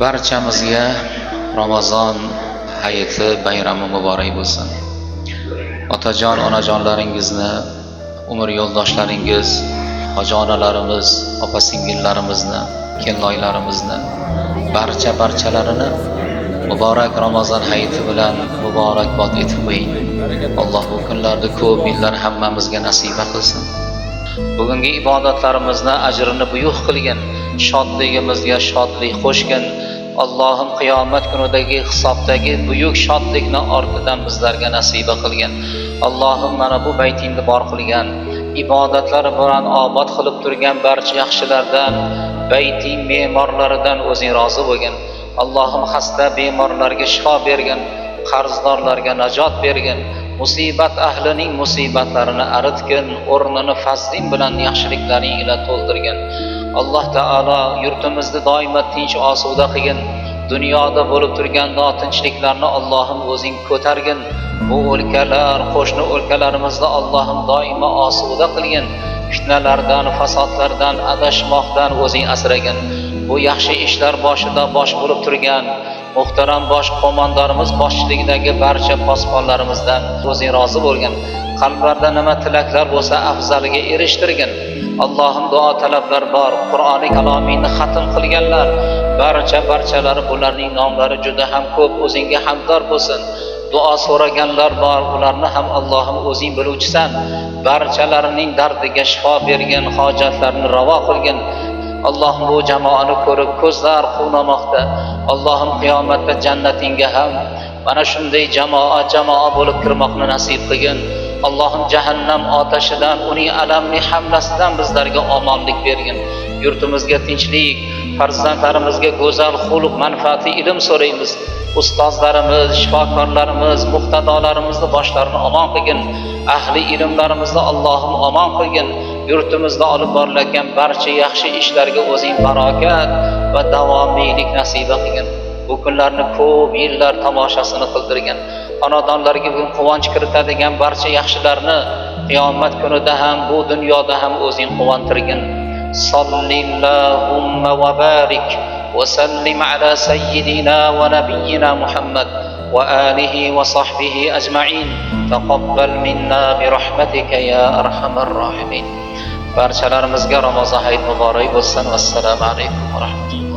Barchamizga Ramazon hayiti bayrami muborak bo'lsin. Otajon, onajonlaringizni, umr yo'ldoshlaringiz, hoji-onalarimiz, opa-singillarimizni, kelinoylarimizni, barchalarini muborak Ramazon hayiti bilan muborakbod etib qo'ying. Alloh bu kunlarda ko'p yillar hammamizga nasiba qilsin. Bugungi ibodatlarimizni ajrini buyuk qilgin, shodligimizga shodlik qo'shgin. Allohim qiyomat kunidagi hisobdagi buyuk shodlikni ortidan bizlarga nasiba qilgin. Allohim mana bu baytingni bor qilgan, ibodatlari bilan obod qilib turgan barcha yaxshilardan, bayting me'morlaridan o'zing rozi bo'lgin. Allohim xasta bemorlarga shifo bergin, qarzdorlarga najot bergin, musibat ahlining musibatlarini aritgin, o'rnini fazling bilan yaxshiliklaring ila to'ldirgin. Alloh taolo yurtimizni doimo tinch osuda qilgin. Dunyoda bo'lib turgan notinchliklarni Allohim o'zing ko'targin. Bu o'lkalar, qo'shni o'lkalarimizda Allohim doimo osuda qilgin. Fitnalardan, fasodlardan, adashmoqdan o'zing asragin. Bu yaxshi ishlar boshida bosh bo'lib turgan muhtaram bosh qo'mondonimiz boshchiligidagi barcha posbonlarimizdan o'zing rozi bo'lgin. Qalblarda nima tilaklar bo'lsa afzaliga erishtirgin. Allohim duo talablar bor, Qur'oni kalomingni xatm qilganlar, barchalari bularning nomlari juda ham ko'p, o'zingga hamdor bo'lsin. Duo so'raganlar bor, ularni ham Allohim o'zing biluvchisan. Barchalarining dardiga shifo bergin, hojatlarini ravo qilgin. Allohim bu jamoani ko'rib ko'zlar quvnamoqda. Allohim qiyomatda jannatingga ham mana shunday jamoa bo'lib kirmoqni nasib qilgin. Allohim jahannam otashidan, uning alamli hamlasidan bizlarga omonlik bergin. Yurtimizga tinchlik, farzandlarimizga go'zal xulq, manfaatli ilm so'raymiz. Ustozlarimiz, shifokorlarimiz, muqtadolarimizni boshlarini omon qilgin. Ahli ilmlarimizni Allohim omon qilgin. Yurtimizda olib boriladigan barcha yaxshi ishlarga o'zing barokat va davomiylik nasiba qilgin. Bu kunlarni ko'p yillar tomoshasini qildirgan, xonadonlarga bugun quvonch kiritadigan barcha yaxshilarni qiyomat kunida ham bu dunyoda ham o'zing quvontirgin. Sallillahumma va barik va sallim ala sayyidina va nabiyyina Muhammad va alihi va sahbihi ajma'in. Taqabbal minna bi rahmatika ya arhamar rohimin. Barchalarimizga Ramazon hayiti muborak bo'lsin. Assalomu alaykum va rahmatulloh.